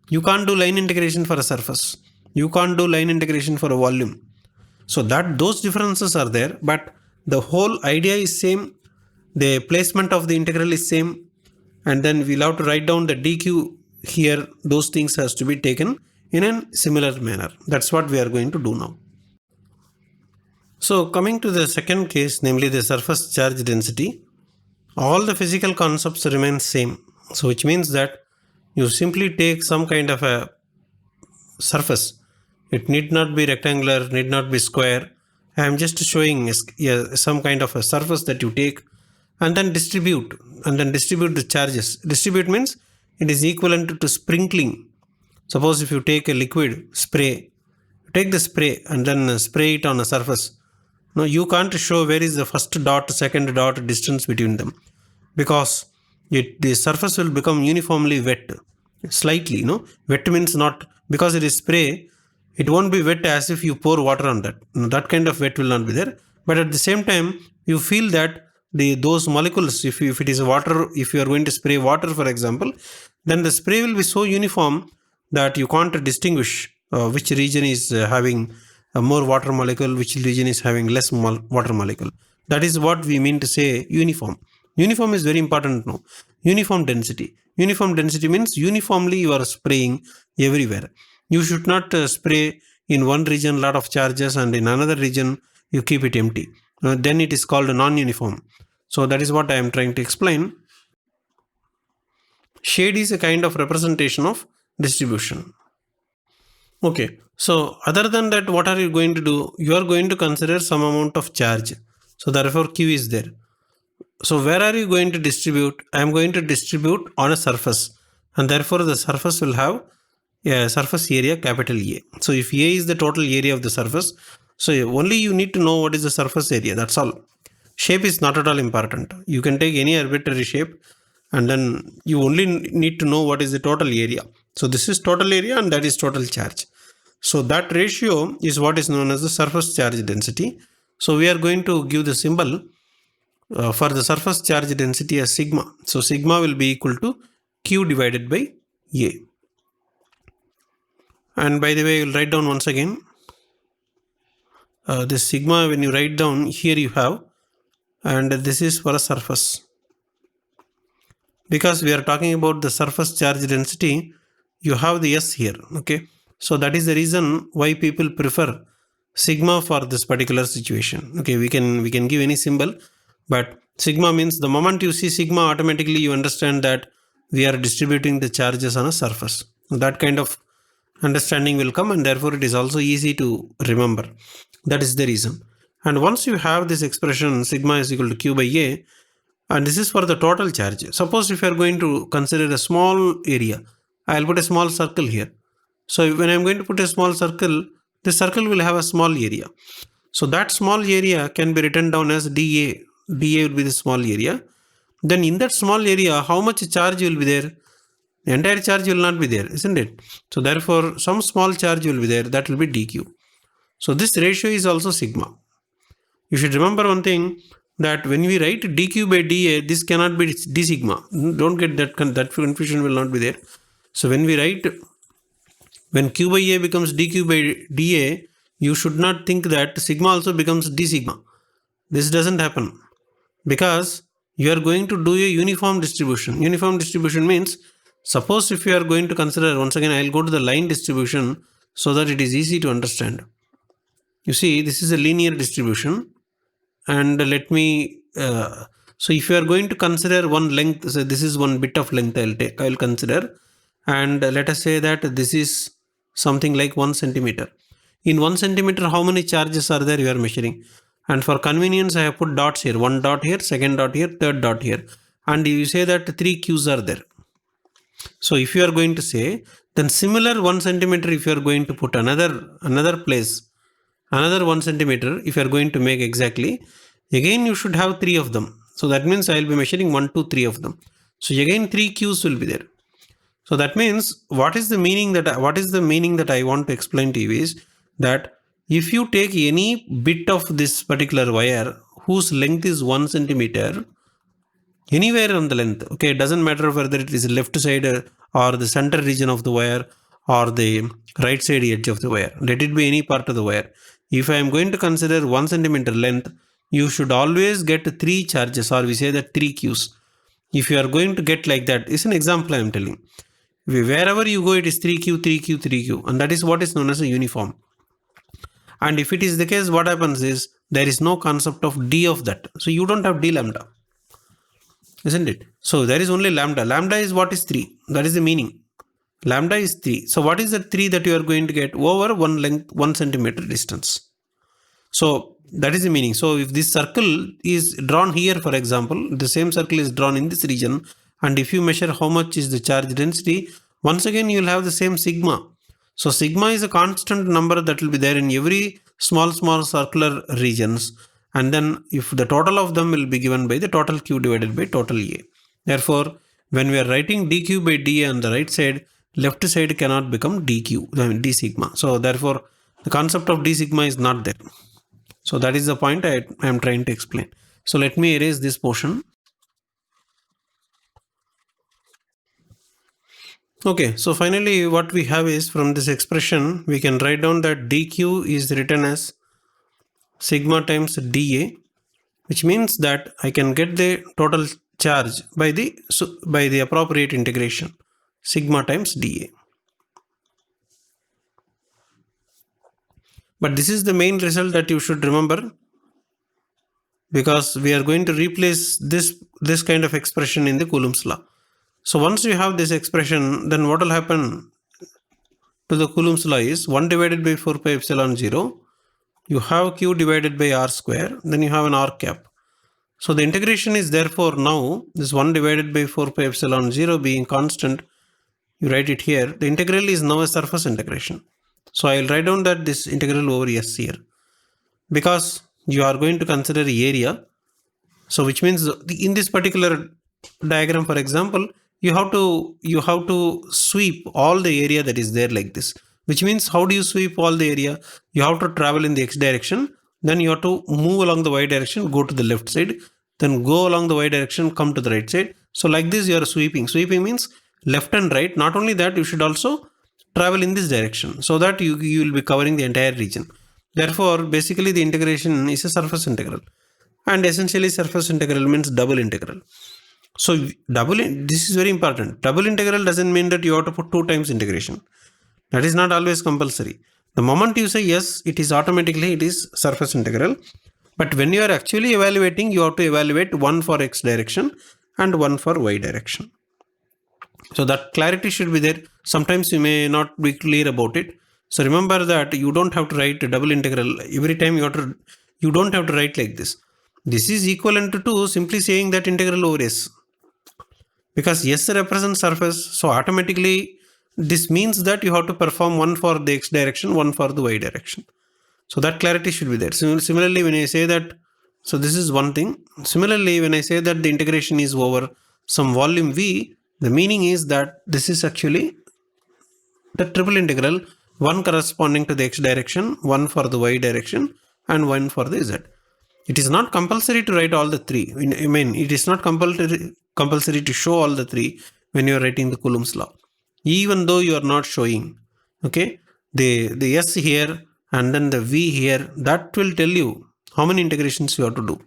You can't do line integration for a surface. You can't do line integration for a volume. So those differences are there, but the whole idea is same. The placement of the integral is same, and then we'll have to write down the dq here. Those things has to be taken in a similar manner. That's what we are going to do now. So coming to the second case, namely the surface charge density, all the physical concepts remain same. So which means that you simply take some kind of a surface. It need not be rectangular, need not be square. I am just showing some kind of a surface that you take and then distribute the charges. Distribute means it is equivalent to sprinkling. Suppose if you take a liquid spray, take the spray and then spray it on a surface. Now you can't show where is the first dot, second dot distance between them, because the surface will become uniformly wet. Slightly, wet means not because it is spray, it won't be wet as if you pour water on that. That kind of wet will not be there. But at the same time, you feel that those molecules, if it is water, if you are going to spray water, for example, then the spray will be so uniform that you can't distinguish which region is having more water molecule, which region is having less water molecule. That is what we mean to say uniform. Uniform is very important now. Uniform density. Uniform density means uniformly you are spraying everywhere. You should not spray in one region lot of charges and in another region you keep it empty. Then it is called a non-uniform. So that is what I am trying to explain. Shade is a kind of representation of distribution. Okay, so other than that, what are you going to do? You are going to consider some amount of charge. So therefore Q is there. So where are you going to distribute? I am going to distribute on a surface, and therefore the surface will have a surface area capital A. So if A is the total area of the surface, so only you need to know what is the surface area. That's all. Shape is not at all important. You can take any arbitrary shape and then you only need to know what is the total area. So this is total area and that is total charge. So that ratio is what is known as the surface charge density. So we are going to give the symbol for the surface charge density as sigma. So sigma will be equal to Q divided by A. And by the way, you will write down once again. This sigma, when you write down, here you have, and this is for a surface. Because we are talking about the surface charge density, you have the S here. Okay. So that is the reason why people prefer sigma for this particular situation. Okay, we can give any symbol, but sigma means the moment you see sigma, automatically you understand that we are distributing the charges on a surface. That kind of understanding will come, and therefore it is also easy to remember. That is the reason. And once you have this expression sigma is equal to Q by A, and this is for the total charge. Suppose if you are going to consider a small area, I will put a small circle here. So when I am going to put a small circle, the circle will have a small area. So that small area can be written down as dA. dA will be the small area. Then in that small area, how much charge will be there? The entire charge will not be there, isn't it? So therefore, some small charge will be there, that will be dq. So this ratio is also sigma. You should remember one thing, that when we write dq by dA, this cannot be d sigma. Don't get that confusion will not be there. So when we write, when q by A becomes dq by dA, you should not think that sigma also becomes d sigma. This doesn't happen, because you are going to do a uniform distribution. Uniform distribution means, suppose if you are going to consider, once again I will go to the line distribution so that it is easy to understand. You see, this is a linear distribution, and let me, so if you are going to consider one length, so this is one bit of length I will consider, and let us say that this is something like 1 centimeter. In 1 centimeter, how many charges are there you are measuring? And for convenience, I have put dots here. One dot here, second dot here, third dot here. And you say that 3 Qs are there. So if you are going to say, then similar 1 centimeter, if you are going to put another place, another 1 centimeter, if you are going to make exactly, again you should have 3 of them. So that means I will be measuring 1, 2, 3 of them. So again 3 Qs will be there. So that means, what is the meaning that I want to explain to you is that if you take any bit of this particular wire whose length is 1 centimeter, anywhere on the length, okay, it doesn't matter whether it is left side or the center region of the wire or the right side edge of the wire, let it be any part of the wire. If I am going to consider 1 centimeter length, you should always get 3 charges, or we say that 3 Qs. If you are going to get like that, it's an example I am telling. Wherever you go, it is 3Q, 3Q, 3Q, and that is what is known as a uniform. And if it is the case, what happens is, there is no concept of d of that. So you don't have d lambda, isn't it? So there is only lambda. Lambda is what is 3. That is the meaning. Lambda is 3. So what is the 3 that you are going to get over one length, 1 centimeter distance? So that is the meaning. So if this circle is drawn here, for example, the same circle is drawn in this region, and if you measure how much is the charge density, once again you will have the same sigma. So sigma is a constant number that will be there in every small circular regions, and then if the total of them will be given by the total Q divided by total A. Therefore, when we are writing dq by dA on the right side, left side cannot become dq, I mean d sigma. So therefore, the concept of d sigma is not there. So that is the point I am trying to explain. So let me erase this portion. Okay, so finally what we have is, from this expression we can write down that dq is written as sigma times dA, which means that I can get the total charge by the appropriate integration, sigma times dA. But this is the main result that you should remember, because we are going to replace this kind of expression in the Coulomb's law. So once you have this expression, then what will happen to the Coulomb's law is 1 divided by 4 pi epsilon 0. You have Q divided by R square, then you have an R cap. So the integration is therefore now, this 1 divided by 4 pi epsilon 0 being constant, you write it here. The integral is now a surface integration. So I will write down that this integral over S here, because you are going to consider area. So which means in this particular diagram, for example, you have to sweep all the area that is there like this. Which means, how do you sweep all the area? You have to travel in the x direction, then you have to move along the y direction, go to the left side, then go along the y direction, come to the right side. So like this you are sweeping. Sweeping means left and right. Not only that, you should also travel in this direction, so that you will be covering the entire region. Therefore, basically the integration is a surface integral, and essentially surface integral means double integral. So this is very important. Double integral doesn't mean that you have to put 2 times integration. That is not always compulsory. The moment you say yes, it is surface integral. But when you are actually evaluating, you have to evaluate one for x direction and one for y direction. So that clarity should be there. Sometimes you may not be clear about it. So remember that you don't have to write a double integral every time. You don't have to write like this. This is equivalent to simply saying that integral over S, because S represents surface. So automatically this means that you have to perform one for the x direction, one for the y direction. So that clarity should be there. Similarly, when I say that, so this is one thing. Similarly, when I say that the integration is over some volume V, The meaning is that this is actually the triple integral, one corresponding to the x direction, one for the y direction, and one for the z. It is not compulsory to write all the three. I mean, it is not compulsory to show all the three when you are writing the Coulomb's law. Even though you are not showing, okay, the s here and then the v here, that will tell you how many integrations you have to do.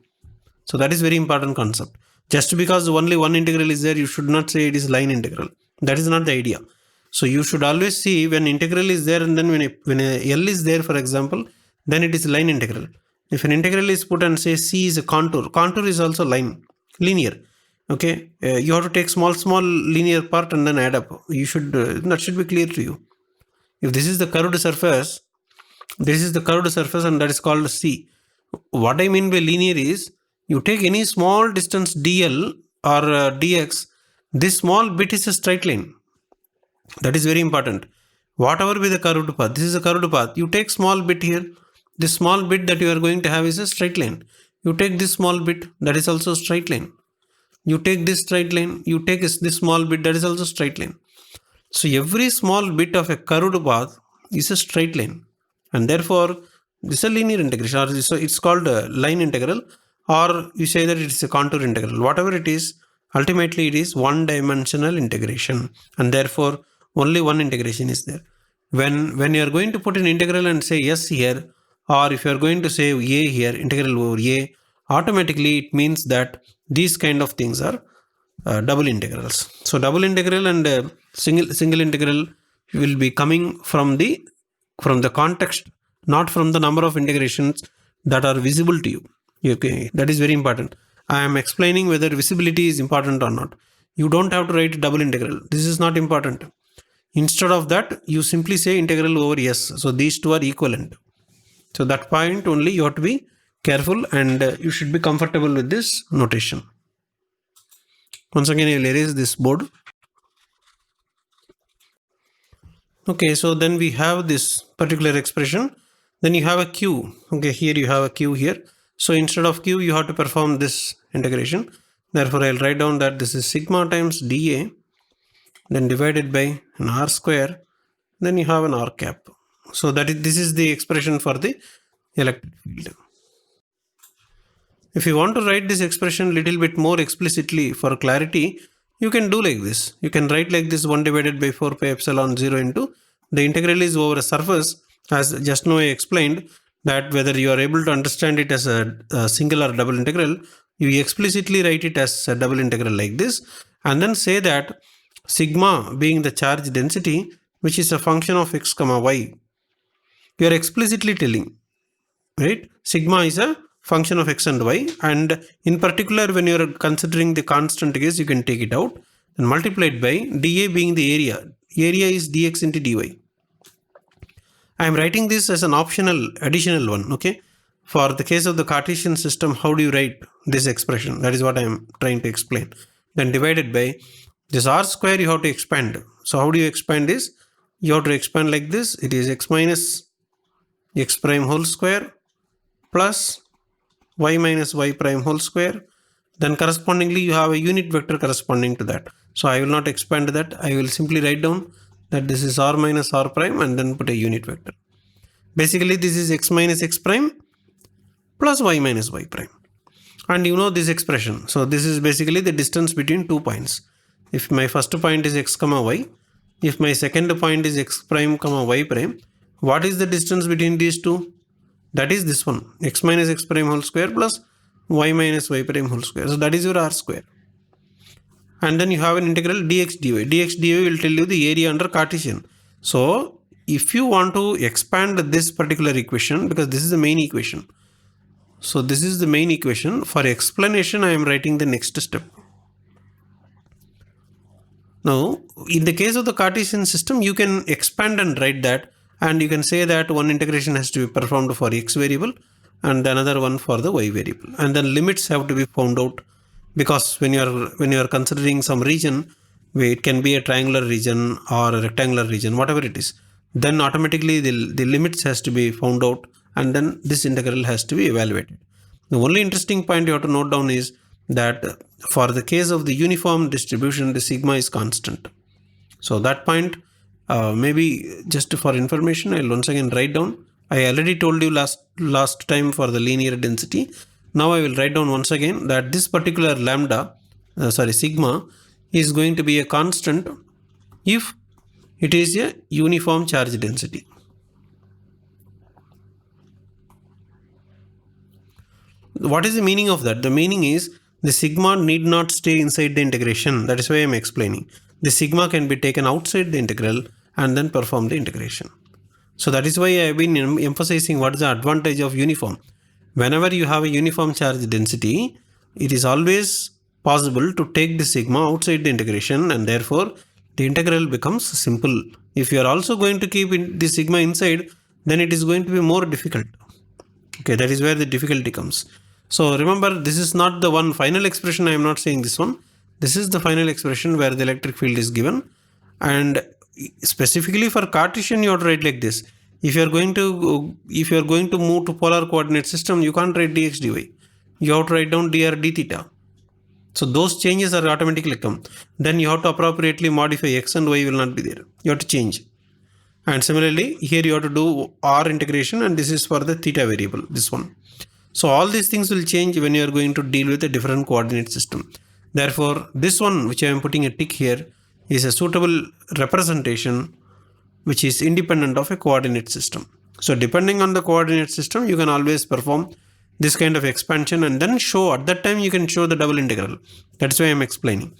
So that is very important concept. Just because only one integral is there, you should not say it is line integral. That is not the idea. So you should always see when integral is there, and then when a L is there, for example, then it is line integral. If an integral is put and say C is a contour, contour is also linear. Okay, you have to take small linear part and then add up. You should that should be clear to you. If this is the curved surface, and that is called C. What I mean by linear is, you take any small distance dl or dx, this small bit is a straight line. That is very important. Whatever be the curved path, this is a curved path. You take small bit here. This small bit that you are going to have is a straight line. You take this small bit, that is also straight line. You take this straight line. You take this small bit, that is also straight line. So every small bit of a curved path is a straight line, and therefore this is a linear integration, or so it's called a line integral, or you say that it's a contour integral. Whatever it is, ultimately it is one-dimensional integration, and therefore only one integration is there. When you are going to put an integral and say s here, or if you are going to say a here, integral over a, automatically it means that these kind of things are double integrals. So double integral and single integral will be coming from the context, not from the number of integrations that are visible to you. Okay, that is very important. I am explaining whether visibility is important or not. You don't have to write double integral. This is not important. Instead of that, you simply say integral over s. So these two are equivalent. So that point only you have to be careful, and you should be comfortable with this notation. Once again, I will erase this board. Okay, so then we have this particular expression. Then you have a q. Okay, here you have a q here. So instead of q, you have to perform this integration. Therefore, I'll write down that this is sigma times dA, then divided by an r square. Then you have an r cap. So this is the expression for the electric field. If you want to write this expression little bit more explicitly for clarity, you can do like this. You can write like this: 1 divided by 4 pi epsilon 0 into the integral is over a surface, as just now I explained that whether you are able to understand it as a single or double integral, you explicitly write it as a double integral like this, and then say that sigma being the charge density, which is a function of x comma y. You are explicitly telling, right? Sigma is a function of x and y, and in particular when you are considering the constant case, you can take it out and multiplied by dA being the area. Area is dx into dy. I am writing this as an optional additional one. Okay, for the case of the Cartesian system, how do you write this expression? That is what I am trying to explain. Then divided by this r square, you have to expand. So how do you expand this? You have to expand like this. It is x minus x prime whole square plus y minus y prime whole square. Then correspondingly you have a unit vector corresponding to that. So I will not expand that. I will simply write down that this is r minus r prime and then put a unit vector. Basically this is x minus x prime plus y minus y prime. And you know this expression. So this is basically the distance between 2 points. If my first point is x comma y, if my second point is x prime comma y prime, what is the distance between these two? That is this one, x minus x prime whole square plus y minus y prime whole square. So that is your r square. And then you have an integral dx dy. Dx dy will tell you the area under Cartesian. So if you want to expand this particular equation, because this is the main equation. So this is the main equation. For explanation, I am writing the next step. Now, in the case of the Cartesian system, you can expand and write that, and you can say that one integration has to be performed for x variable and another one for the y variable, and then limits have to be found out, because when you are considering some region, it can be a triangular region or a rectangular region, whatever it is, then automatically the limits has to be found out, and then this integral has to be evaluated. The only interesting point you have to note down is that for the case of the uniform distribution, the sigma is constant. So that point, maybe just for information, I'll once again write down. I already told you last time for the linear density. Now I will write down once again that this particular sigma is going to be a constant if it is a uniform charge density. What is the meaning of that? The meaning is the sigma need not stay inside the integration. That is why I am explaining. The sigma can be taken outside the integral and then perform the integration. So that is why I have been emphasizing what is the advantage of uniform. Whenever you have a uniform charge density, it is always possible to take the sigma outside the integration, and therefore the integral becomes simple. If you are also going to keep the sigma inside, then it is going to be more difficult. Okay, that is where the difficulty comes. So remember, this is not the one final expression. I am not saying this one. This is the final expression where the electric field is given, and specifically for Cartesian you have to write like this. If you are going to move to polar coordinate system, you can't write dx dy. You have to write down dr d theta. So those changes are automatically come. Then you have to appropriately modify x and y will not be there. You have to change. And similarly, here you have to do r integration, and this is for the theta variable, this one. So all these things will change when you are going to deal with a different coordinate system. Therefore, this one which I am putting a tick here is a suitable representation which is independent of a coordinate system. So depending on the coordinate system, you can always perform this kind of expansion and then show, at that time you can show the double integral. That's why I am explaining.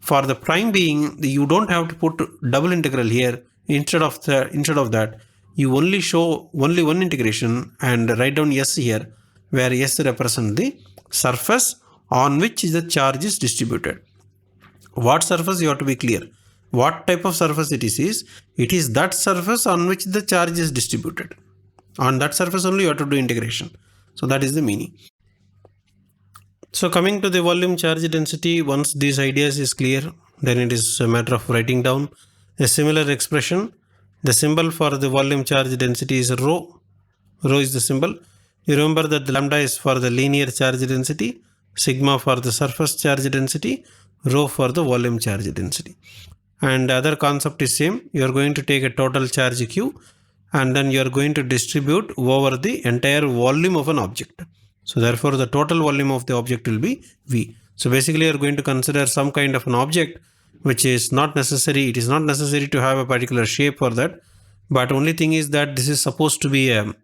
For the prime being, you don't have to put double integral here. Instead of that, you only show only one integration and write down S here, where S represents the surface on which the charge is distributed. What surface, you have to be clear. What type of surface it is that surface on which the charge is distributed. On that surface only you have to do integration. So that is the meaning. So coming to the volume charge density, once these ideas is clear, then it is a matter of writing down a similar expression. The symbol for the volume charge density is rho. Rho is the symbol. You remember that the lambda is for the linear charge density, sigma for the surface charge density, rho for the volume charge density. And the other concept is same. You are going to take a total charge Q and then you are going to distribute over the entire volume of an object. So therefore the total volume of the object will be V. So basically you are going to consider some kind of an object which is not necessary. It is not necessary to have a particular shape for that. But only thing is that this is supposed to be a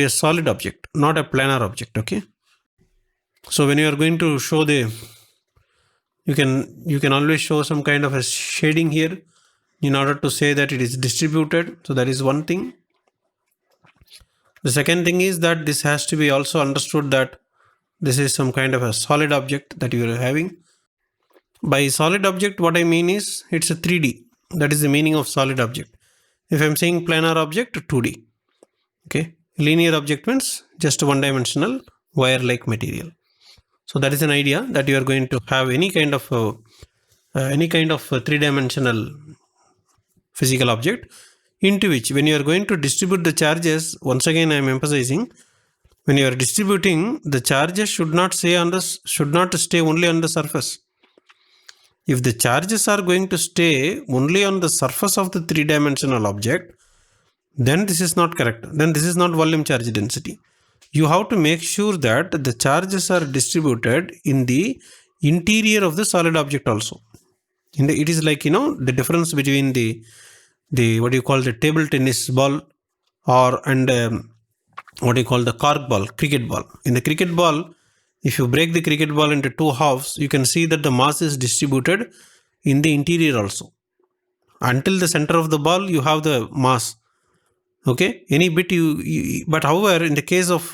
solid object, not a planar object. Okay. So when you are going to show you can always show some kind of a shading here in order to say that it is distributed. So that is one thing. The second thing is that this has to be also understood that this is some kind of a solid object that you are having. By solid object, what I mean is it's a 3D. That is the meaning of solid object. If I'm saying planar object, 2D. Okay. Linear object means just one-dimensional wire-like material. So that is an idea that you are going to have any kind of three-dimensional physical object into which when you are going to distribute the charges, once again I am emphasizing, when you are distributing, the charges should not stay only on the surface. If the charges are going to stay only on the surface of the three-dimensional object, then this is not correct. Then this is not volume charge density. You have to make sure that the charges are distributed in the interior of the solid object also. It is like, the difference between the what you call the table tennis ball and what you call the cork ball, cricket ball. In the cricket ball, if you break the cricket ball into two halves, you can see that the mass is distributed in the interior also. Until the center of the ball, you have the mass. Okay, any bit but however, in the case of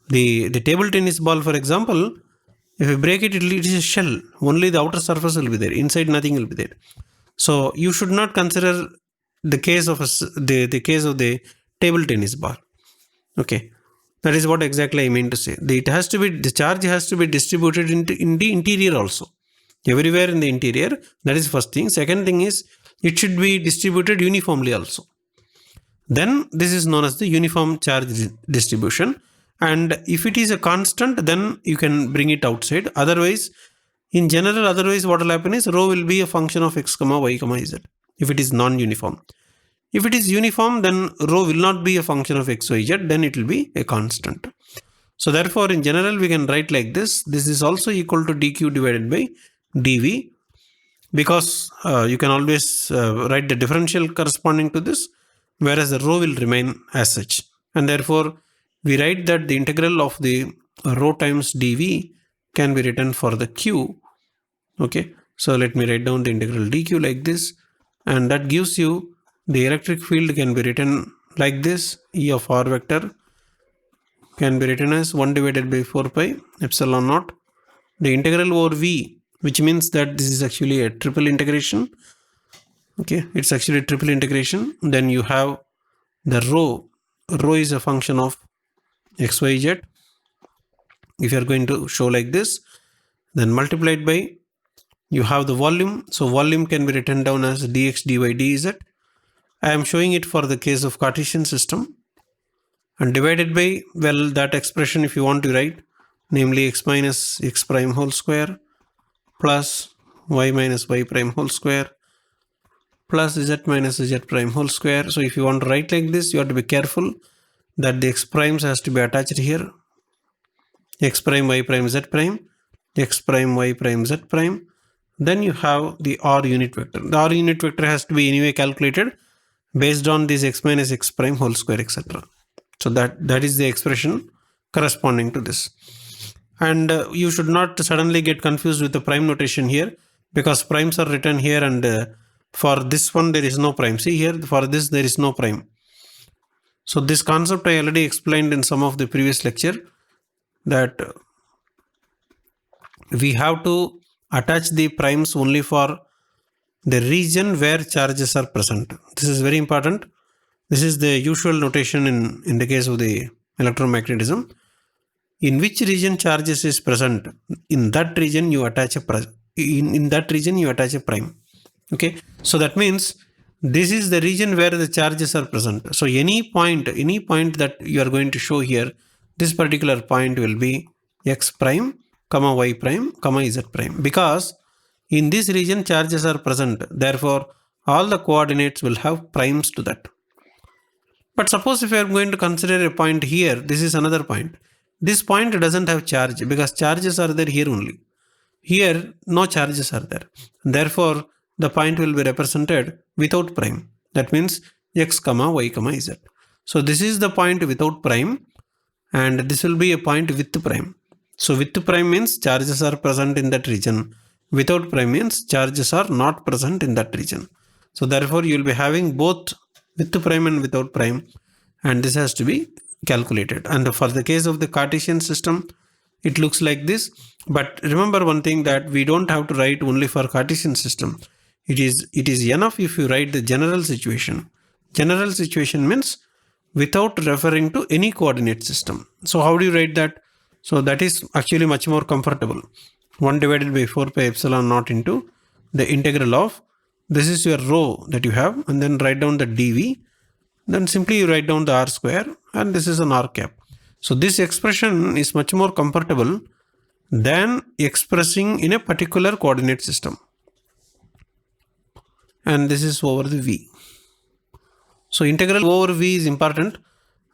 the table tennis ball, for example, if you break it, it is a shell. Only the outer surface will be there. Inside, nothing will be there. So you should not consider the case of the table tennis ball. Okay, that is what exactly I mean to say. The charge has to be distributed in the interior also. Everywhere in the interior. That is first thing. Second thing is it should be distributed uniformly also. Then this is known as the uniform charge distribution. And if it is a constant, then you can bring it outside. Otherwise, in general, what will happen is rho will be a function of x comma y comma z if it is non-uniform. If it is uniform, then rho will not be a function of x, y, z, then it will be a constant. So therefore, in general, we can write like this. This is also equal to dq divided by dv, because you can always write the differential corresponding to this, whereas the rho will remain as such. And therefore, we write that the integral of the rho times dv can be written for the q. Okay, so let me write down the integral dq like this, and that gives you the electric field can be written like this. E of r vector can be written as 1 divided by 4 pi epsilon naught. The integral over v, which means that this is actually a triple integration. Okay, it's actually a triple integration. Then you have the rho. Rho is a function of x, y, z. If you are going to show like this, then multiplied by, you have the volume. So volume can be written down as dx dy dz. I am showing it for the case of Cartesian system. And divided by, well, that expression if you want to write, namely x minus x prime whole square plus y minus y prime whole square plus z minus z prime whole square. So if you want to write like this, you have to be careful that the x primes has to be attached here. X prime y prime z prime, x prime y prime z prime. Then you have the r unit vector. The r unit vector has to be anyway calculated based on this x minus x prime whole square, etc. So that is the expression corresponding to this. And you should not suddenly get confused with the prime notation here, because primes are written here, and for this one there is no prime. See here, for this there is no prime. So this concept I already explained in some of the previous lecture, that we have to attach the primes only for the region where charges are present. This is very important. This is the usual notation in the case of the electromagnetism. In which region charges is present, in that region you attach a prime. Okay, so that means this is the region where the charges are present. So any point that you are going to show here, this particular point will be x prime comma y prime comma z prime, because in this region charges are present. Therefore, all the coordinates will have primes to that. But suppose if you are going to consider a point here, this is another point. This point doesn't have charge because charges are there here only. Here, no charges are there. Therefore, the point will be represented without prime. That means x comma y comma z. So this is the point without prime, and this will be a point with prime. So with prime means charges are present in that region. Without prime means charges are not present in that region. So therefore, you will be having both with prime and without prime, and this has to be calculated. And for the case of the Cartesian system, it looks like this. But remember one thing, that we don't have to write only for Cartesian system. It is enough if you write the general situation. General situation means without referring to any coordinate system. So how do you write that? So that is actually much more comfortable. 1 divided by 4 pi epsilon naught into the integral of, this is your rho that you have, and then write down the dv. Then simply you write down the r square, and this is an r cap. So this expression is much more comfortable than expressing in a particular coordinate system. And this is over the v. So integral over v is important.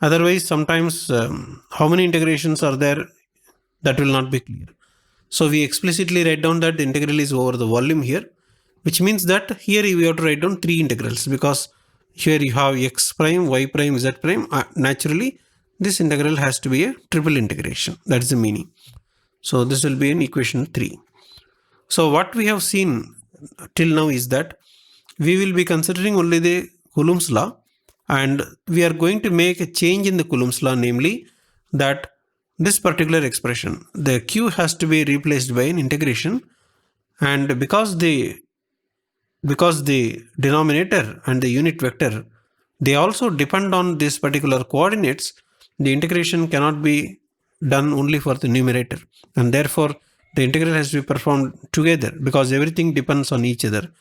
Otherwise, sometimes how many integrations are there, that will not be clear. So we explicitly write down that the integral is over the volume here, which means that here we have to write down 3 integrals, because here you have x prime, y prime, z prime. Naturally, this integral has to be a triple integration. That is the meaning. So this will be in equation 3. So what we have seen till now is that we will be considering only the Coulomb's law, and we are going to make a change in the Coulomb's law, namely that this particular expression, the q has to be replaced by an integration, and because the denominator and the unit vector, they also depend on this particular coordinates, the integration cannot be done only for the numerator, and therefore the integral has to be performed together, because everything depends on each other,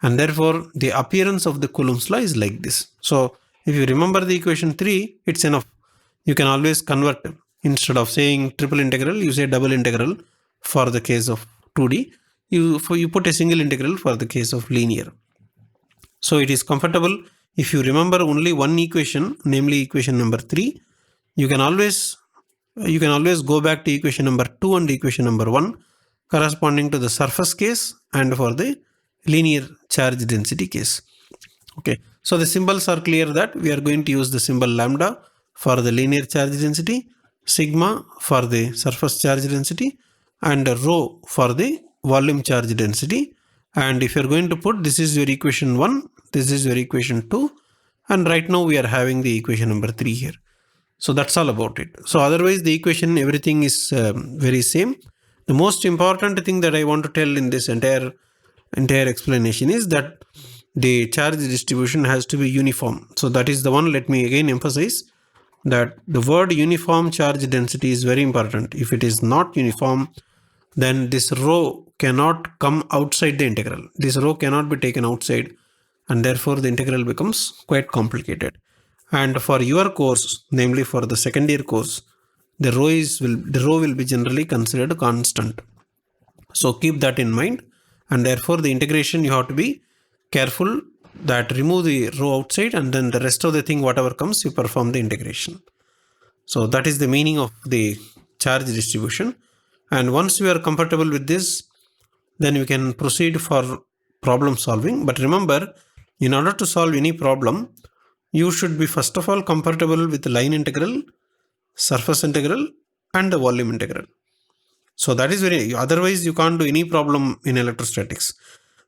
and therefore the appearance of the Coulomb's law is like this. So if you remember the equation 3, it's enough. You can always convert Instead of saying triple integral, you say double integral for the case of 2D. You put a single integral for the case of linear. So it is comfortable if you remember only one equation, namely equation number 3. You can always go back to equation number 2 and equation number 1 corresponding to the surface case and for the linear charge density case. Okay, so the symbols are clear that we are going to use the symbol lambda for the linear charge density, sigma for the surface charge density, and rho for the volume charge density. And if you are going to put, this is your equation 1, this is your equation 2, and right now we are having the equation number 3 here. So that's all about it. So otherwise the equation, everything is very same. The most important thing that I want to tell in this entire explanation is that the charge distribution has to be uniform. So that is the one. Let me again emphasize that the word uniform charge density is very important. If it is not uniform, then this rho cannot come outside the integral. This rho cannot be taken outside, and therefore the integral becomes quite complicated. And for your course, namely for the second year course, the rho will be generally considered constant. So keep that in mind, and therefore the integration you have to be careful that remove the rho outside, and then the rest of the thing, whatever comes, you perform the integration. So that is the meaning of the charge distribution. And once you are comfortable with this, then you can proceed for problem solving. But remember, in order to solve any problem, you should be first of all comfortable with the line integral, surface integral, and the volume integral. So that is very, otherwise you can't do any problem in electrostatics.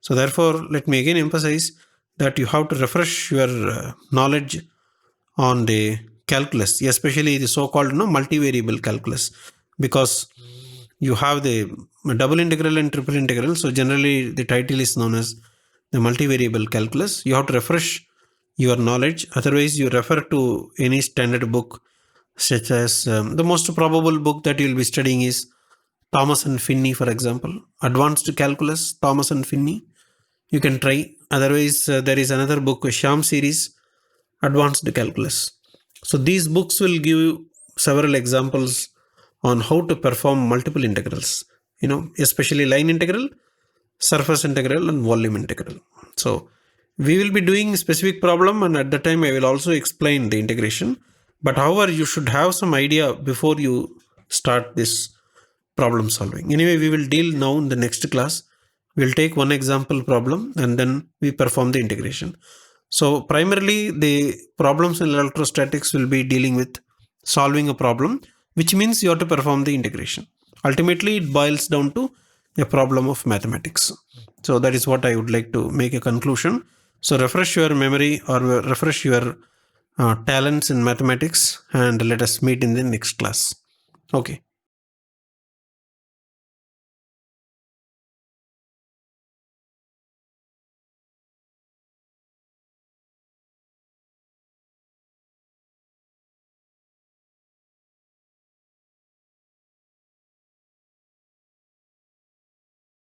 So therefore, let me again emphasize that you have to refresh your knowledge on the calculus, especially the so-called multivariable calculus, because you have the double integral and triple integral. So generally the title is known as the multivariable calculus. You have to refresh your knowledge. Otherwise you refer to any standard book, such as the most probable book that you will be studying is Thomas and Finney, for example. Advanced Calculus, Thomas and Finney. You can try. Otherwise there is another book, Sham series, Advanced Calculus. So these books will give you several examples on how to perform multiple integrals, especially line integral, surface integral, and volume integral. So we will be doing specific problem, and at the time I will also explain the integration. But however, you should have some idea before you start this problem solving. Anyway, we will deal now in the next class. We'll take one example problem and then we perform the integration. So primarily the problems in electrostatics will be dealing with solving a problem, which means you have to perform the integration. Ultimately, it boils down to a problem of mathematics. So that is what I would like to make a conclusion. So refresh your memory or refresh your talents in mathematics, and let us meet in the next class. Okay.